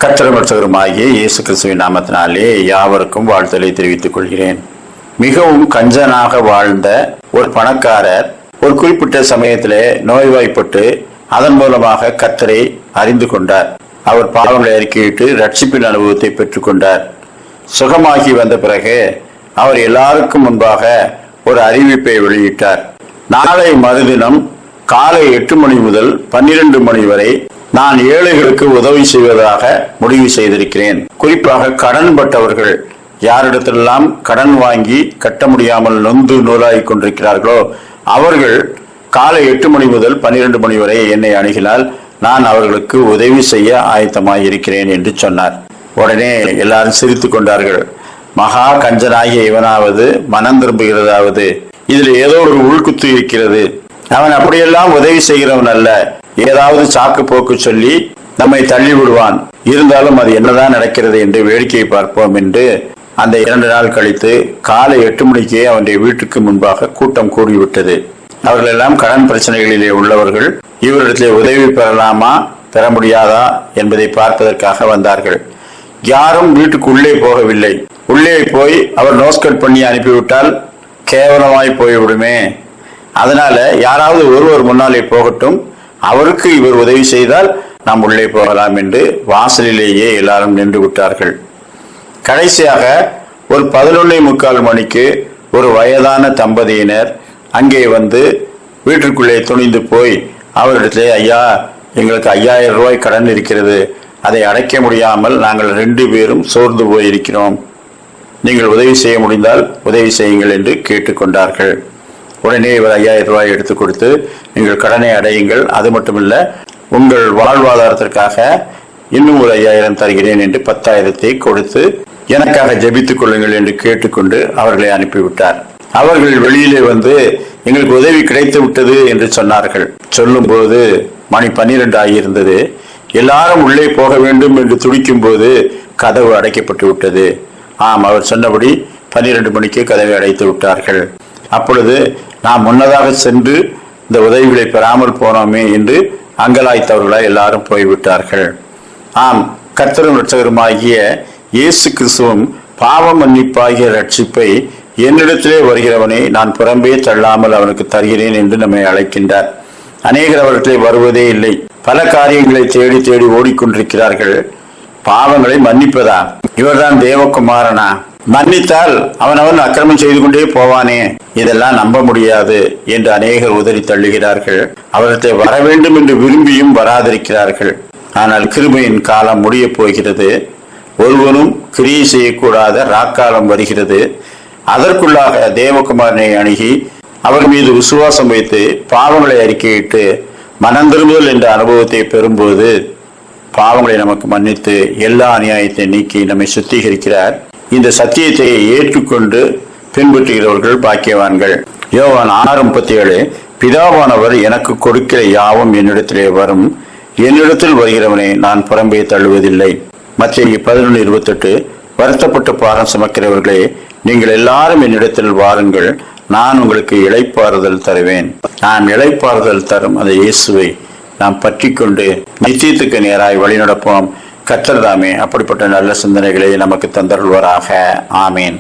கர்த்தருமாகிய இயேசு கிறிஸ்துவின் நாமத்தினாலே யாவருக்கும் வாழ்த்தலை தெரிவித்துக் கொள்கிறேன். மிகவும் கஞ்சனாக வாழ்ந்த ஒரு பணக்காரர் ஒரு குறிப்பிட்ட சமயத்திலே நோய்வாய்ப்பட்டு அதன் மூலமாக கர்த்தரை அறிந்து கொண்டார். அவர் பாவங்களை அறிக்கையிட்டு ரட்சிப்பின் அனுபவத்தை பெற்றுக் கொண்டார். சுகமாகி வந்த பிறகு அவர் எல்லாருக்கும் முன்பாக ஒரு அறிவிப்பை வெளியிட்டார். நாளை மறுதினம் காலை 8 மணி முதல் 12 மணி வரை நான் ஏழைகளுக்கு உதவி செய்வதாக முடிவு செய்திருக்கிறேன். குறிப்பாக கடன் பட்டவர்கள் யாரிடத்திலெல்லாம் கடன் வாங்கி கட்ட முடியாமல் நொந்து நூலாகி கொண்டிருக்கிறார்களோ அவர்கள் காலை 8 மணி முதல் 12 மணி வரை என்னை அணுகினால் நான் அவர்களுக்கு உதவி செய்ய ஆயத்தமாய் இருக்கிறேன் என்று சொன்னார். உடனே எல்லாரும் சிரித்து கொண்டார்கள். மகா கஞ்சனாகிய இவனாவது மனம் திரும்புகிறதாவது, இதில் ஏதோ ஒரு உள்குத்து இருக்கிறது. அவன் அப்படியெல்லாம் உதவி செய்கிறவன் அல்ல, ஏதாவது சாக்கு போக்கு சொல்லி நம்மை தள்ளி விடுவான். இருந்தாலும் அது என்னதான் நடக்கிறது என்று வேடிக்கை பார்ப்போம் என்று அந்த 2 நாள் கழித்து காலை 8 மணிக்கே அவனுடைய வீட்டுக்கு முன்பாக கூட்டம் கூடிவிட்டது. அவர்கள் எல்லாம் கடன் பிரச்சனைகளிலே உள்ளவர்கள். இவரிடத்திலே உதவி பெறலாமா பெற முடியாதா என்பதை பார்ப்பதற்காக வந்தார்கள். யாரும் வீட்டுக்கு உள்ளே போகவில்லை. உள்ளே போய் அவர் நோஸ்கட் பண்ணி அனுப்பிவிட்டால் கேவலமாய் போய்விடுமே. அதனால யாராவது ஒருவர் முன்னாலே போகட்டும், அவருக்கு இவர் உதவி செய்தால் நாம் உள்ளே போகலாம் என்று வாசலிலேயே எல்லாரும் நின்று விட்டார்கள். கடைசியாக ஒரு 11:45 மணிக்கு ஒரு வயதான தம்பதியினர் அங்கே வந்து வீட்டிற்குள்ளே துணிந்து போய் அவரிடத்திலே, ஐயா, எங்களுக்கு 5000 ரூபாய் கடன் இருக்கிறது, அதை அடைக்க முடியாமல் நாங்கள் 2 பேரும் சோர்ந்து போயிருக்கிறோம், நீங்கள் உதவி செய்ய முடிந்தால் உதவி செய்யுங்கள் என்று கேட்டுக்கொண்டார்கள். உடனே இவர் 5000 ரூபாய் எடுத்து கொடுத்து, நீங்கள் கடனை அடையுங்கள், அது மட்டுமில்ல உங்கள் வாழ்வாதாரத்திற்காக இன்னும் ஒரு 5000 தருகிறேன் என்று 10,000 கொடுத்து எனக்காக ஜெபித்துக் கொள்ளுங்கள் என்று கேட்டுக்கொண்டு அவர்களை அனுப்பிவிட்டார். அவர்கள் வெளியிலே வந்து எங்களுக்கு உதவி கிடைத்து விட்டது என்று சொன்னார்கள். சொல்லும் போது மணி 12 ஆகியிருந்தது. எல்லாரும் உள்ளே போக வேண்டும் என்று துடிக்கும் போது கதவு அடைக்கப்பட்டு விட்டது. ஆம், அவர் சொன்னபடி 12 மணிக்கு கதவை அடைத்து விட்டார்கள். அப்பொழுது நாம் முன்னதாக சென்று இந்த உதவிகளை பெறாமல் போனோமே என்று அங்கலாய்த்தவர்களாய் எல்லாரும் போய்விட்டார்கள். ஆம், கர்த்தரும் இரட்சகருமாகிய இயேசு கிறிஸ்துவும் பாவ மன்னிப்பாகிய ரட்சிப்பை என்னிடத்திலே வருகிறவனை நான் புறம்பே தள்ளாமல் அவனுக்கு தருகிறேன் என்று நம்மை அழைக்கின்றார். அநேகர் அவர்களை வருவதே இல்லை. பல காரியங்களை தேடி தேடி ஓடிக்கொண்டிருக்கிறார்கள். பாவங்களை மன்னிப்பதா? இவர்தான் தேவகுமாரனா? மன்னித்தால் அவனவன் அக்கிரமம் செய்து கொண்டே போவானே, இதெல்லாம் நம்ப முடியாது என்று அநேகர் உதறி தள்ளுகிறார்கள். அவர்களை வர வேண்டும் என்று விரும்பியும் வராதிருக்கிறார்கள். ஆனால் கிருபையின் காலம் முடிய போகிறது. ஒருவனும் கிரியை செய்யக்கூடாத ராக்காலம் வருகிறது. அதற்குள்ளாக தேவகுமாரனை அணுகி அவர் மீது விசுவாசம் வைத்து பாவங்களை அறிக்கையிட்டு மனம் திரும்புதல் என்ற அனுபவத்தை பெறும்போது பாவங்களை நமக்கு மன்னித்து எல்லா அநியாயத்தை நீக்கி நம்மை சுத்திகரிக்கிறார். இந்த சத்தியத்தை ஏற்றுக்கொண்டு பின்பற்றுகிறவர்கள் பாக்கியவான்கள். யோவான் 6:37 பிதாவானவர் எனக்கு கொடுக்கிற யாவும் என்னிடத்திலே வரும், என்னிடத்தில் வருகிறவனை நான் புறம்பே தள்ளுவதில்லை. மத்தேயு 11:28 வருத்தப்பட்டு பாரம் சுமக்கிறவர்களே, நீங்கள் எல்லாரும் என்னிடத்தில் வாருங்கள், நான் உங்களுக்கு இளைப்பாறுதல் தருவேன். நான் இளைப்பாறுதல் தரும் அந்த இயேசுவை நாம் பற்றி கொண்டு நிச்சயத்துக்கு நேராய் வழி நடப்போம். கர்த்தர் தாமே அப்படிப்பட்ட நல்ல சிந்தனைகளை நமக்கு தந்தருள்வாராக. ஆமேன்.